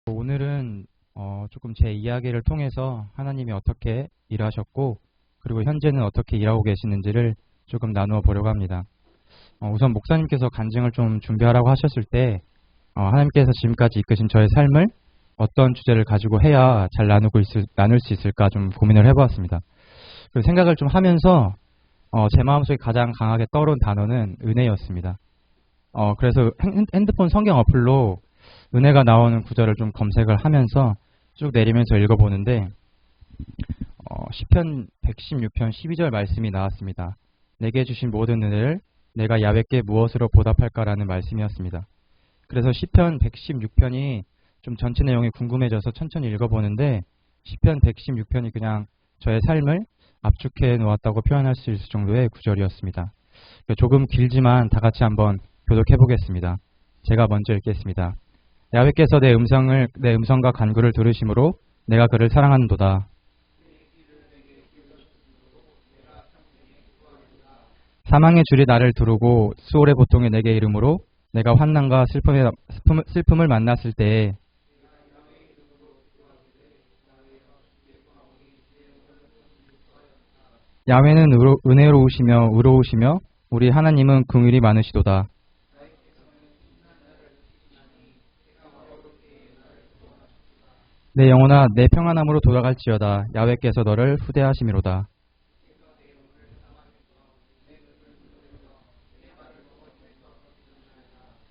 오늘은 조금 제 이야기를 통해서 하나님이 어떻게 일하셨고 그리고 현재는 어떻게 일하고 계시는지를 조금 나누어 보려고 합니다. 우선 목사님께서 간증을 좀 준비하라고 하셨을 때 하나님께서 지금까지 이끄신 저의 삶을 어떤 주제를 가지고 해야 잘 나눌 수 있을까 좀 고민을 해보았습니다. 그 생각을 좀 하면서 제 마음속에 가장 강하게 떠오른 단어는 은혜였습니다. 그래서 핸드폰 성경 어플로 은혜가 나오는 구절을 좀 검색을 하면서 쭉 내리면서 읽어보는데 시편 116편 12절 말씀이 나왔습니다. 내게 주신 모든 은혜를 내가 야훼께 무엇으로 보답할까라는 말씀이었습니다. 그래서 시편 116편이 좀 전체 내용이 궁금해져서 천천히 읽어보는데 시편 116편이 그냥 저의 삶을 압축해 놓았다고 표현할 수 있을 정도의 구절이었습니다. 조금 길지만 다 같이 한번 교독해 보겠습니다. 제가 먼저 읽겠습니다. 야훼께서 내 음성과 간구를 들으심으로 내가 그를 사랑하는도다. 사망의 줄이 나를 두르고 수월의 고통이 내게 이르므로 내가 환난과 슬픔을 만났을 때에 야훼는 은혜로우시며 의로우시며 우리 하나님은 긍휼이 많으시도다. 내 영혼아 내 평안함으로 돌아갈지어다. 야훼께서 너를 후대하심이로다.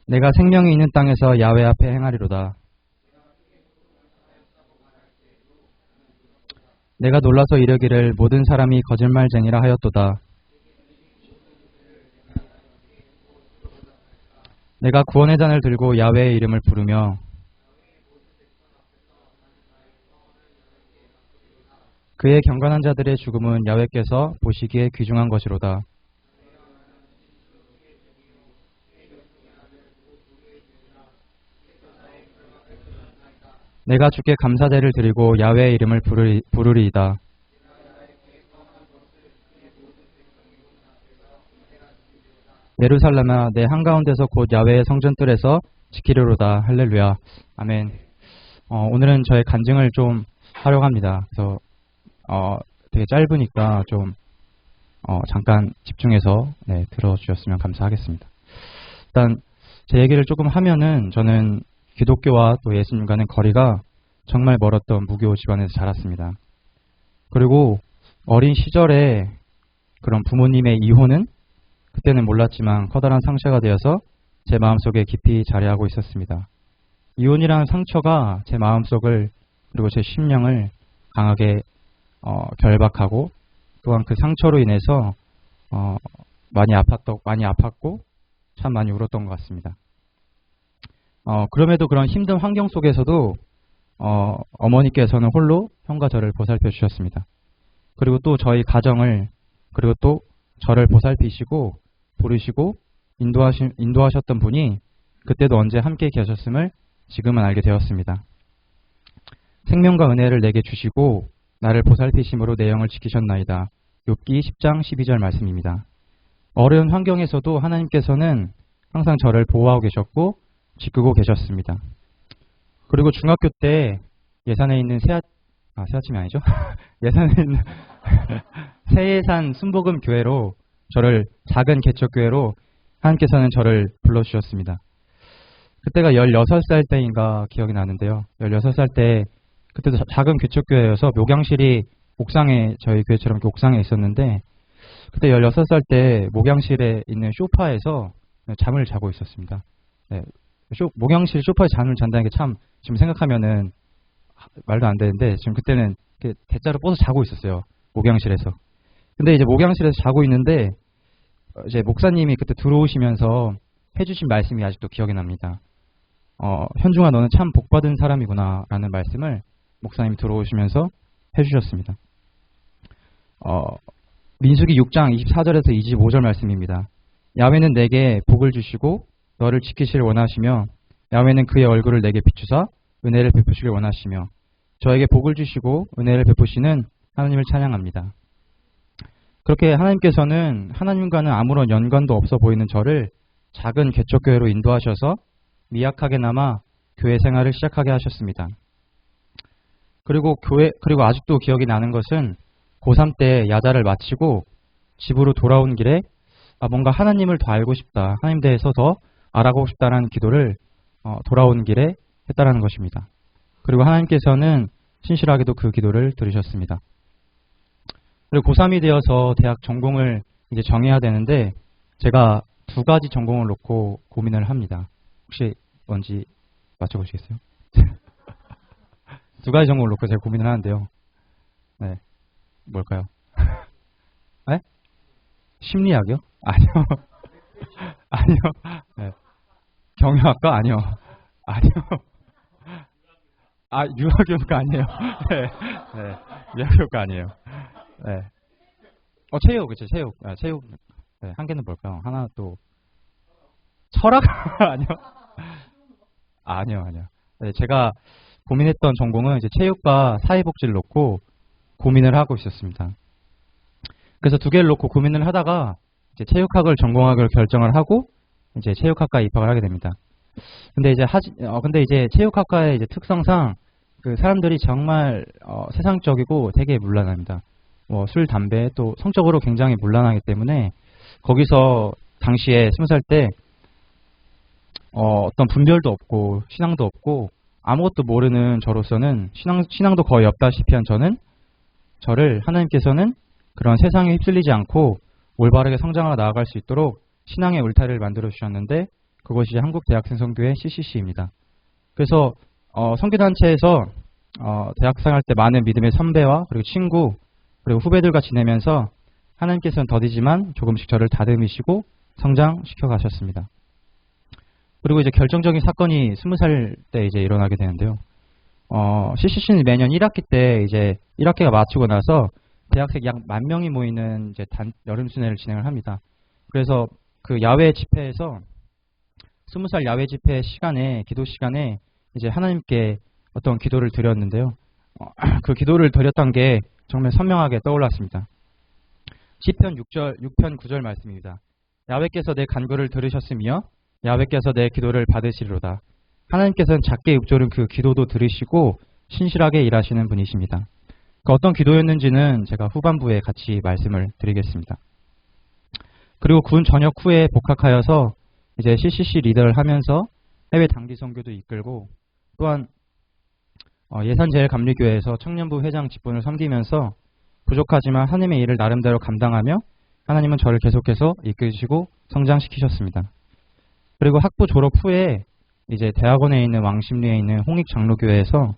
내가 생명이 있는 땅에서 야훼 앞에 행하리로다. 내가 놀라서 이르기를 모든 사람이 거짓말쟁이라 하였도다. 내가 구원의 잔을 들고 야훼의 이름을 부르며 그의 경건한 자들의 죽음은 야훼께서 보시기에 귀중한 것이로다. 내가 주께 감사대를 드리고 야훼의 이름을 부르리이다. 예루살렘아 내 한가운데서 곧 야훼의 성전뜰에서 지키리로다. 할렐루야. 아멘. 오늘은 저의 간증을 좀 하려고 합니다. 그래서 되게 짧으니까 좀 잠깐 집중해서 들어주셨으면 감사하겠습니다. 일단 제 얘기를 조금 하면은 저는 기독교와 또 예수님과는 거리가 정말 멀었던 무교 집안에서 자랐습니다. 그리고 어린 시절에 그런 부모님의 이혼은 그때는 몰랐지만 커다란 상처가 되어서 제 마음속에 깊이 자리하고 있었습니다. 이혼이라는 상처가 제 마음속을 그리고 제 심령을 강하게 결박하고 또한 그 상처로 인해서 많이 아팠고 참 많이 울었던 것 같습니다. 그럼에도 그런 힘든 환경 속에서도 어머니께서는 홀로 형과 저를 보살펴 주셨습니다. 그리고 또 저희 가정을 그리고 또 저를 보살피시고 부르시고 인도하셨던 분이 그때도 언제 함께 계셨음을 지금은 알게 되었습니다. 생명과 은혜를 내게 주시고 나를 보살피심으로 내 영을 지키셨나이다. 욥기 10장 12절 말씀입니다. 어려운 환경에서도 하나님께서는 항상 저를 보호하고 계셨고 지키고 계셨습니다. 그리고 중학교 때 예산에 있는 새아침이 아니죠? 예산에 있는 새예산 순복음 교회로 저를 작은 개척교회로 하나님께서는 저를 불러주셨습니다. 그때가 16살 때인가 기억이 나는데요. 16살 때 그때도 작은 개척교회여서 목양실이 옥상에 저희 교회처럼 옥상에 있었는데 그때 16살 때 목양실에 있는 소파에서 잠을 자고 있었습니다. 목양실 소파에 잠을 잔다는 게 참 지금 생각하면은 말도 안 되는데 지금 그때는 대자로 뻗어 자고 있었어요. 목양실에서. 근데 이제 목양실에서 자고 있는데 이제 목사님이 그때 들어오시면서 해주신 말씀이 아직도 기억이 납니다. 현중아 너는 참 복받은 사람이구나 라는 말씀을 목사님이 들어오시면서 해주셨습니다. 민수기 6장 24절에서 25절 말씀입니다. 야훼는 내게 복을 주시고 너를 지키시길 원하시며 야훼는 그의 얼굴을 내게 비추사 은혜를 베푸시길 원하시며 저에게 복을 주시고 은혜를 베푸시는 하나님을 찬양합니다. 그렇게 하나님께서는 하나님과는 아무런 연관도 없어 보이는 저를 작은 개척교회로 인도하셔서 미약하게나마 교회 생활을 시작하게 하셨습니다. 그리고 아직도 기억이 나는 것은 고3 때 야자를 마치고 집으로 돌아온 길에 뭔가 하나님을 더 알고 싶다, 하나님 대해서 더 알아가고 싶다라는 기도를 돌아온 길에 했다라는 것입니다. 그리고 하나님께서는 신실하게도 그 기도를 들으셨습니다. 그리고 고3이 되어서 대학 전공을 이제 정해야 되는데 제가 두 가지 전공을 놓고 고민을 합니다. 혹시 뭔지 맞춰보시겠어요? 두 가지 전공을 놓고 제가 고민을 하는데요. 네, 뭘까요? 네? 심리학이요? 아니요. 아니요. 네. 경영학과? 아니요. 아니요. 유아교육과 아니에요. 네. 네. 유아교육과 아니에요. 네. 체육, 그쵸, 체육. 체육. 네, 한 개는 뭘까요? 하나 또, 철학? 아니요. 아니요. 네, 제가 고민했던 전공은 이제 체육과 사회복지를 놓고 고민을 하고 있었습니다. 그래서 두 개를 놓고 고민을 하다가 이제 체육학을 전공학을 결정을 하고 이제 체육학과에 입학을 하게 됩니다. 근데 이제 체육학과의 이제 특성상 그 사람들이 정말 세상적이고 되게 문란합니다. 술, 담배 또 성적으로 굉장히 문란하기 때문에 거기서 당시에 20살 때 어떤 분별도 없고 신앙도 없고 아무것도 모르는 저로서는 신앙도 거의 없다시피 한 저를 하나님께서는 그런 세상에 휩쓸리지 않고 올바르게 성장하여 나아갈 수 있도록 신앙의 울타리를 만들어 주셨는데 그것이 한국대학생선교회 CCC입니다. 그래서 선교단체에서 대학생활 때 많은 믿음의 선배와 그리고 친구 그리고 후배들과 지내면서 하나님께서는 더디지만 조금씩 저를 다듬으시고 성장시켜 가셨습니다. 그리고 이제 결정적인 사건이 20살 때 이제 일어나게 되는데요. CCC는 매년 1학기 때 이제 1학기가 마치고 나서 대학생 약 10,000명이 모이는 이제 여름 순회를 진행을 합니다. 그래서 그 야외 집회에서 20살 야외 집회 시간에 기도 시간에 이제 하나님께 어떤 기도를 드렸는데요. 그 기도를 드렸던 게 정말 선명하게 떠올랐습니다. 시편 6편 9절 말씀입니다. 야훼께서 내 간구를 들으셨으며 야훼께서 내 기도를 받으시리로다. 하나님께서는 작게 읊조른 그 기도도 들으시고 신실하게 일하시는 분이십니다. 그 어떤 기도였는지는 제가 후반부에 같이 말씀을 드리겠습니다. 그리고 군 전역 후에 복학하여서 이제 CCC 리더를 하면서 해외 단기 선교도 이끌고 또한 예산제일감리교회에서 청년부 회장 직분을 섬기면서 부족하지만 하나님의 일을 나름대로 감당하며 하나님은 저를 계속해서 이끄시고 성장시키셨습니다. 그리고 학부 졸업 후에 이제 대학원에 있는 왕십리에 있는 홍익장로교회에서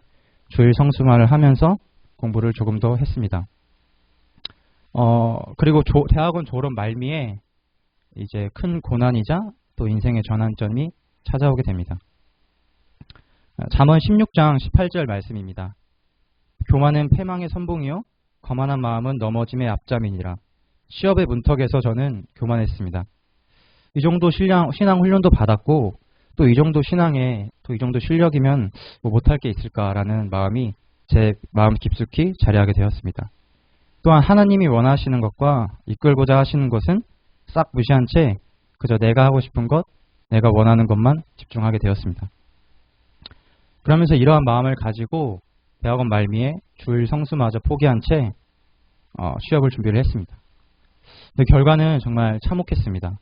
주일 성수마를 하면서 공부를 조금 더 했습니다. 그리고 대학원 졸업 말미에 이제 큰 고난이자 또 인생의 전환점이 찾아오게 됩니다. 잠언 16장 18절 말씀입니다. 교만은 패망의 선봉이요 거만한 마음은 넘어짐의 앞잠이니라. 시업의 문턱에서 저는 교만했습니다. 이 정도 신앙 훈련도 받았고 또 이 정도 신앙에 또 이 정도 실력이면 뭐 못할 게 있을까라는 마음이 제 마음 깊숙이 자리하게 되었습니다. 또한 하나님이 원하시는 것과 이끌고자 하시는 것은 싹 무시한 채 그저 내가 하고 싶은 것, 내가 원하는 것만 집중하게 되었습니다. 그러면서 이러한 마음을 가지고 대학원 말미에 주일 성수마저 포기한 채 취업을 준비를 했습니다. 근데 결과는 정말 참혹했습니다.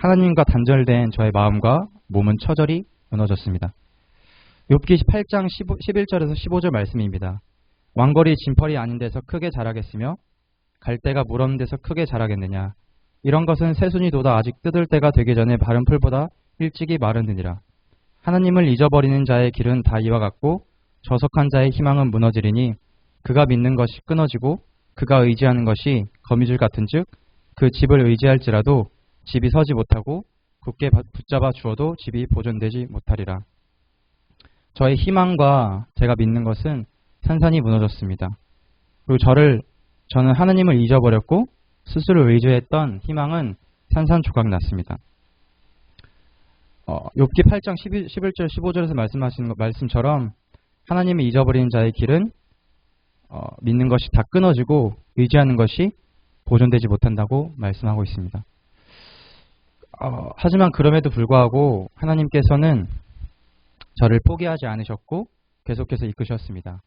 하나님과 단절된 저의 마음과 몸은 처절히 무너졌습니다. 욥기 8장 11절에서 15절 말씀입니다. 왕거리 진펄이 아닌 데서 크게 자라겠으며 갈대가 물 없는 데서 크게 자라겠느냐. 이런 것은 새순이 돋아 아직 뜯을 때가 되기 전에 마른 풀보다 일찍이 마르느니라. 하나님을 잊어버리는 자의 길은 다 이와 같고 저속한 자의 희망은 무너지리니 그가 믿는 것이 끊어지고 그가 의지하는 것이 거미줄 같은즉 그 집을 의지할지라도 집이 서지 못하고 굳게 붙잡아 주어도 집이 보존되지 못하리라. 저의 희망과 제가 믿는 것은 산산이 무너졌습니다. 그리고 저는 하나님을 잊어버렸고 스스로 의지했던 희망은 산산조각 났습니다. 욥기 8장 11절 15절에서 말씀하시는 말씀처럼 하나님을 잊어버리는 자의 길은 믿는 것이 다 끊어지고 의지하는 것이 보존되지 못한다고 말씀하고 있습니다. 하지만 그럼에도 불구하고 하나님께서는 저를 포기하지 않으셨고 계속해서 이끄셨습니다.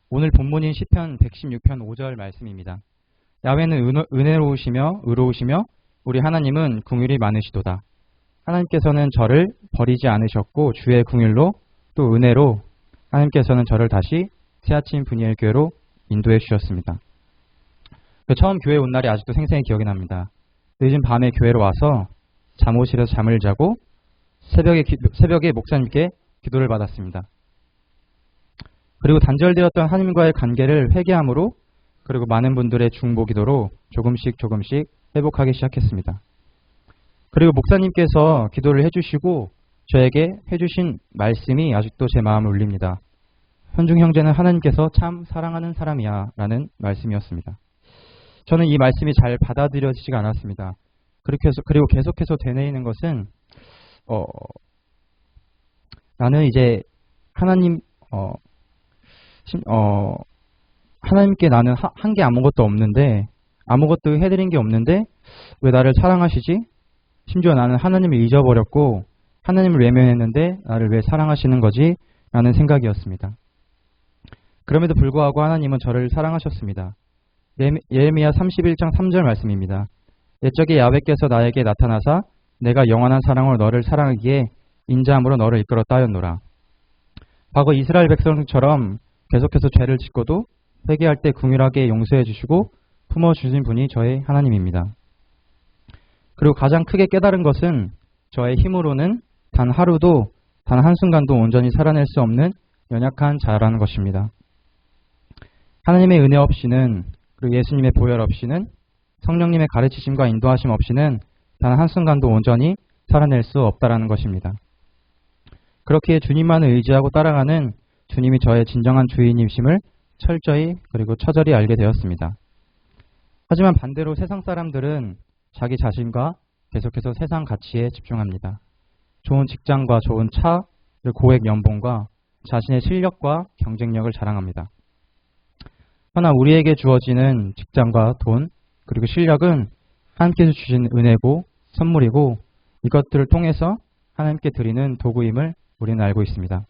오늘 본문인 시편 116편 5절 말씀입니다. 야훼는 은혜로우시며 의로우시며 우리 하나님은 긍휼이 많으시도다. 하나님께서는 저를 버리지 않으셨고 주의 긍휼로 또 은혜로 하나님께서는 저를 다시 새아침 분이엘 교회로 인도해 주셨습니다. 처음 교회 온 날이 아직도 생생히 기억이 납니다. 늦은 밤에 교회로 와서 잠옷실에서 잠을 자고 새벽에 목사님께 기도를 받았습니다. 그리고 단절되었던 하나님과의 관계를 회개함으로 그리고 많은 분들의 중보 기도로 조금씩 회복하기 시작했습니다. 그리고 목사님께서 기도를 해주시고 저에게 해주신 말씀이 아직도 제 마음을 울립니다. 현중 형제는 하나님께서 참 사랑하는 사람이야 라는 말씀이었습니다. 저는 이 말씀이 잘 받아들여지지가 않았습니다. 그리고 계속해서 되뇌이는 것은 나는 이제 하나님께 나는 한 게 아무것도 없는데 아무것도 해드린 게 없는데 왜 나를 사랑하시지? 심지어 나는 하나님을 잊어버렸고 하나님을 외면했는데 나를 왜 사랑하시는 거지? 라는 생각이었습니다. 그럼에도 불구하고 하나님은 저를 사랑하셨습니다. 예레미야 31장 3절 말씀입니다. 옛적에 야훼께서 나에게 나타나사 내가 영원한 사랑으로 너를 사랑하기에 인자함으로 너를 이끌었다 하였노라. 과거 이스라엘 백성처럼 계속해서 죄를 짓고도 회개할 때 긍휼하게 용서해 주시고 품어주신 분이 저의 하나님입니다. 그리고 가장 크게 깨달은 것은 저의 힘으로는 단 하루도 단 한순간도 온전히 살아낼 수 없는 연약한 자라는 것입니다. 하나님의 은혜 없이는 그리고 예수님의 보혈 없이는 성령님의 가르치심과 인도하심 없이는 단 한순간도 온전히 살아낼 수 없다라는 것입니다. 그렇게 주님만을 의지하고 따라가는 주님이 저의 진정한 주인이심을 철저히 그리고 처절히 알게 되었습니다. 하지만 반대로 세상 사람들은 자기 자신과 계속해서 세상 가치에 집중합니다. 좋은 직장과 좋은 차, 그리고 고액 연봉과 자신의 실력과 경쟁력을 자랑합니다. 그러나 우리에게 주어지는 직장과 돈, 그리고 실력은 하나님께서 주신 은혜고 선물이고 이것들을 통해서 하나님께 드리는 도구임을 우리는 알고 있습니다.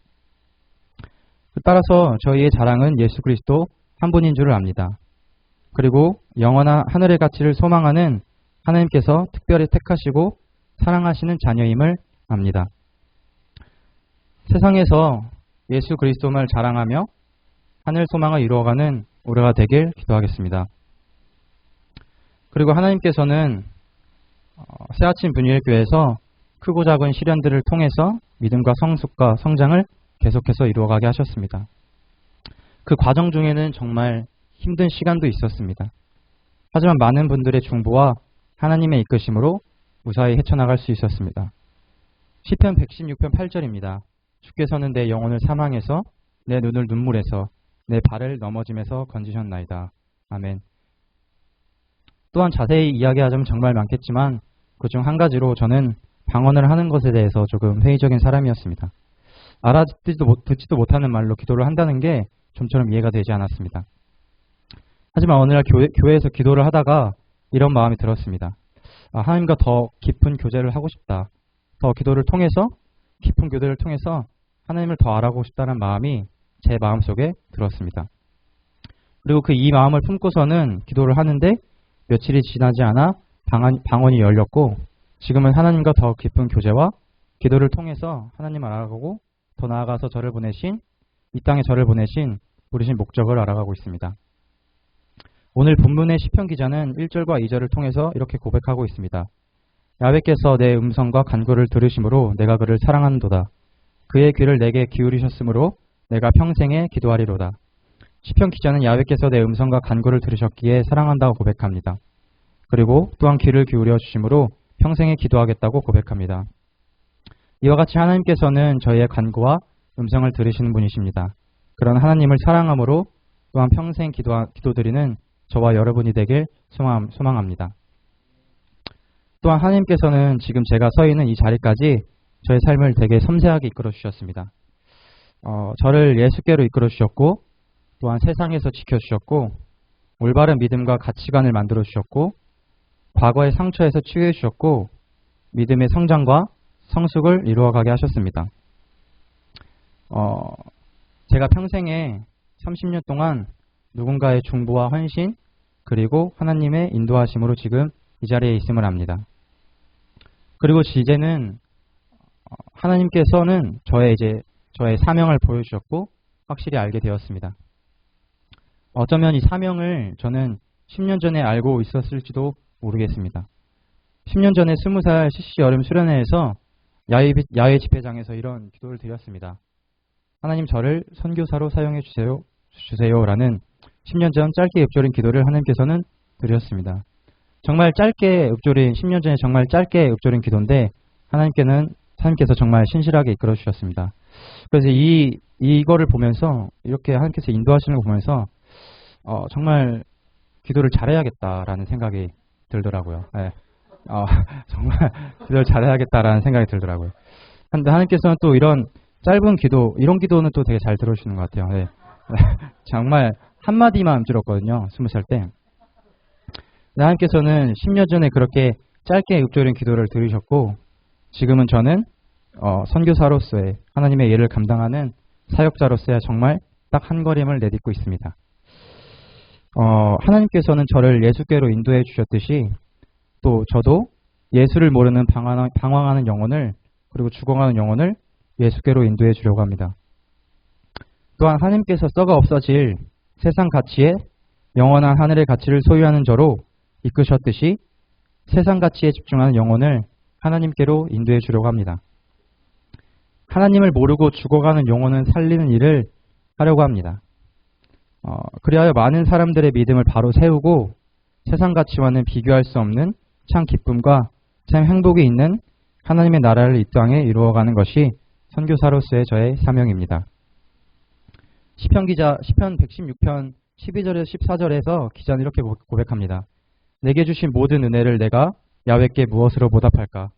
따라서 저희의 자랑은 예수 그리스도 한 분인 줄을 압니다. 그리고 영원한 하늘의 가치를 소망하는 하나님께서 특별히 택하시고 사랑하시는 자녀임을 압니다. 세상에서 예수 그리스도만을 자랑하며 하늘 소망을 이루어가는 우리가 되길 기도하겠습니다. 그리고 하나님께서는 새아침 분이엘 교회에서 크고 작은 시련들을 통해서 믿음과 성숙과 성장을 계속해서 이루어가게 하셨습니다. 그 과정 중에는 정말 힘든 시간도 있었습니다. 하지만 많은 분들의 중보와 하나님의 이끄심으로 무사히 헤쳐나갈 수 있었습니다. 시편 116편 8절입니다. 주께서는 내 영혼을 사망에서 내 눈을 눈물에서 내 발을 넘어짐에서 건지셨나이다. 아멘. 또한 자세히 이야기하자면 정말 많겠지만 그중 한 가지로 저는 방언을 하는 것에 대해서 조금 회의적인 사람이었습니다. 듣지도 못하는 말로 기도를 한다는 게 좀처럼 이해가 되지 않았습니다. 하지만 어느 날 교회에서 기도를 하다가 이런 마음이 들었습니다. 하나님과 더 깊은 교제를 하고 싶다. 더 깊은 교제를 통해서 하나님을 더 알아보고 싶다는 마음이 제 마음속에 들었습니다. 그리고 이 마음을 품고서는 기도를 하는데 며칠이 지나지 않아 방언이 열렸고 지금은 하나님과 더 깊은 교제와 기도를 통해서 하나님을 알아가고 더 나아가서 이 땅에 저를 보내신 부르신 목적을 알아가고 있습니다. 오늘 본문의 시편 기자는 1절과 2절을 통해서 이렇게 고백하고 있습니다. 야훼께서 내 음성과 간구를 들으심으로 내가 그를 사랑하는도다. 그의 귀를 내게 기울이셨으므로 내가 평생에 기도하리로다. 시편 기자는 야훼께서 내 음성과 간구를 들으셨기에 사랑한다고 고백합니다. 그리고 또한 귀를 기울여 주심으로 평생에 기도하겠다고 고백합니다. 이와 같이 하나님께서는 저희의 간구와 음성을 들으시는 분이십니다. 그런 하나님을 사랑함으로 또한 평생 기도드리는 저와 여러분이 되길 소망합니다. 또한 하나님께서는 지금 제가 서 있는 이 자리까지 저의 삶을 되게 섬세하게 이끌어 주셨습니다. 저를 예수께로 이끌어 주셨고 또한 세상에서 지켜주셨고 올바른 믿음과 가치관을 만들어 주셨고 과거의 상처에서 치유해 주셨고 믿음의 성장과 성숙을 이루어가게 하셨습니다. 제가 평생에 30년 동안 누군가의 중보와 헌신 그리고 하나님의 인도하심으로 지금 이 자리에 있음을 압니다. 그리고 이제는 하나님께서는 저의 사명을 보여주셨고 확실히 알게 되었습니다. 어쩌면 이 사명을 저는 10년 전에 알고 있었을지도 모르겠습니다. 10년 전에 20살 CCC 여름 수련회에서 야외 집회장에서 이런 기도를 드렸습니다. 하나님 저를 선교사로 사용해 주세요라는 10년 전 짧게 읊조린 기도를 하나님께서는 드렸습니다. 정말 짧게 읊조린 10년 전에 정말 짧게 읊조린 기도인데 하나님께서 정말 신실하게 이끌어 주셨습니다. 그래서 이거를 보면서 이렇게 하나님께서 인도하시는 걸 보면서 정말 기도를 잘해야겠다라는 생각이 들더라고요. 네. 정말 기도를 잘해야겠다라는 생각이 들더라고요. 근데 하나님께서는 또 이런 짧은 기도, 이런 기도는 또 되게 잘 들어주시는 것 같아요. 네. 정말 한마디만 읊조렸거든요. 20살 때. 하나님께서는 10년 전에 그렇게 짧게 읊조린 기도를 들으셨고 지금은 저는 선교사로서의 하나님의 일을 감당하는 사역자로서의 정말 딱 한 걸음을 내딛고 있습니다. 하나님께서는 저를 예수께로 인도해 주셨듯이 또 저도 예수를 모르는 방황하는 영혼을 그리고 죽어가는 영혼을 예수께로 인도해 주려고 합니다. 또한 하나님께서 썩어 없어질 세상 가치에 영원한 하늘의 가치를 소유하는 저로 이끄셨듯이 세상 가치에 집중하는 영혼을 하나님께로 인도해 주려고 합니다. 하나님을 모르고 죽어가는 영혼을 살리는 일을 하려고 합니다. 그리하여 많은 사람들의 믿음을 바로 세우고 세상 가치와는 비교할 수 없는 참 기쁨과 참 행복이 있는 하나님의 나라를 이 땅에 이루어가는 것이 선교사로서의 저의 사명입니다. 시편 116편 12절에서 14절에서 기자는 이렇게 고백합니다. 내게 주신 모든 은혜를 내가 야훼께 무엇으로 보답할까?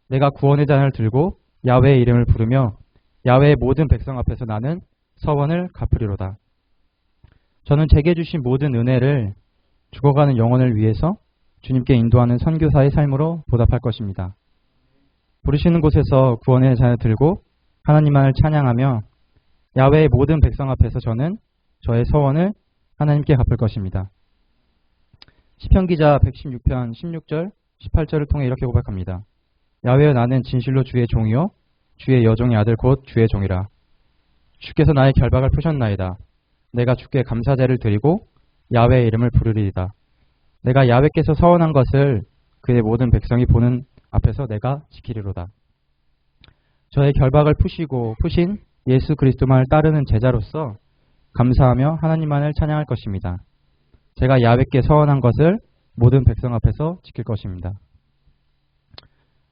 내가 구원의 잔을 들고 야훼의 이름을 부르며 야훼의 모든 백성 앞에서 나는 서원을 갚으리로다. 저는 제게 주신 모든 은혜를 죽어가는 영혼을 위해서 주님께 인도하는 선교사의 삶으로 보답할 것입니다. 부르시는 곳에서 구원의 잔을 들고 하나님만을 찬양하며 야훼의 모든 백성 앞에서 저는 저의 서원을 하나님께 갚을 것입니다. 시편 기자 116편 16절 18절을 통해 이렇게 고백합니다. 야훼여 나는 진실로 주의 종이요 주의 여종의 아들 곧 주의 종이라. 주께서 나의 결박을 푸셨나이다. 내가 주께 감사제를 드리고 야훼의 이름을 부르리이다. 내가 야훼께서 서원한 것을 그의 모든 백성이 보는 앞에서 내가 지키리로다. 저의 결박을 푸신 예수 그리스도만을 따르는 제자로서 감사하며 하나님만을 찬양할 것입니다. 제가 야훼께 서원한 것을 모든 백성 앞에서 지킬 것입니다.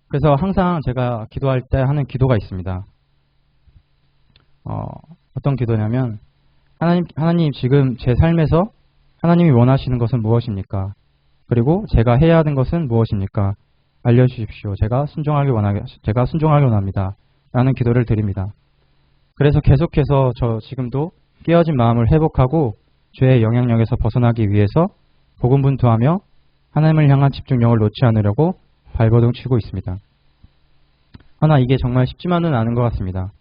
그래서 항상 제가 기도할 때 하는 기도가 있습니다. 어떤 기도냐면 하나님 지금 제 삶에서 하나님이 원하시는 것은 무엇입니까? 그리고 제가 해야 하는 것은 무엇입니까? 알려주십시오. 제가 순종하기 원합니다. 라는 기도를 드립니다. 그래서 계속해서 저 지금도 깨어진 마음을 회복하고 죄의 영향력에서 벗어나기 위해서 복음분투하며 하나님을 향한 집중력을 놓지 않으려고 발버둥 치고 있습니다. 하나 이게 정말 쉽지만은 않은 것 같습니다.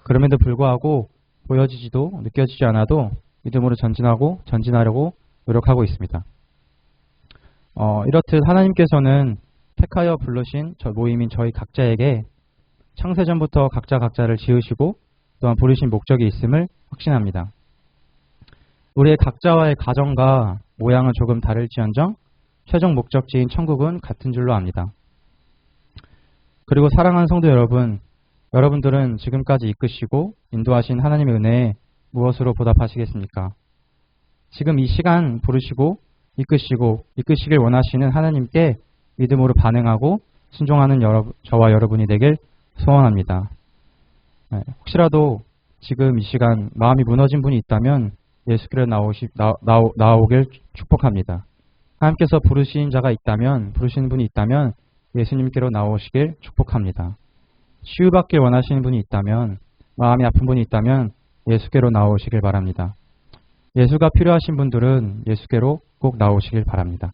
그럼에도 불구하고 보여지지도 느껴지지 않아도 믿음으로 전진하려고 노력하고 있습니다. 이렇듯 하나님께서는 택하여 부르신 저 모임인 저희 각자에게 창세전부터 각자를 지으시고 또한 부르신 목적이 있음을 확신합니다. 우리의 각자와의 가정과 모양은 조금 다를지언정 최종 목적지인 천국은 같은 줄로 압니다. 그리고 사랑하는 성도 여러분, 여러분들은 지금까지 이끄시고 인도하신 하나님의 은혜에 무엇으로 보답하시겠습니까? 지금 이 시간 부르시고 이끄시길 원하시는 하나님께 믿음으로 반응하고 순종하는 저와 여러분이 되길 소원합니다. 혹시라도 지금 이 시간 마음이 무너진 분이 있다면 예수께로 나오길 축복합니다. 하나님께서 부르신 분이 있다면 예수님께로 나오시길 축복합니다. 치유받길 원하시는 분이 있다면, 마음이 아픈 분이 있다면 예수께로 나오시길 바랍니다. 예수가 필요하신 분들은 예수께로 꼭 나오시길 바랍니다.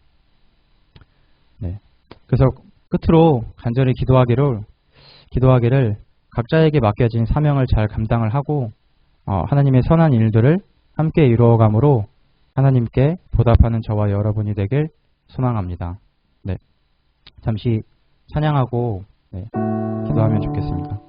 그래서 끝으로 간절히 기도하기를 각자에게 맡겨진 사명을 잘 감당을 하고 하나님의 선한 일들을 함께 이루어감으로 하나님께 보답하는 저와 여러분이 되길 소망합니다. 네, 잠시 찬양하고 기도하면 좋겠습니다.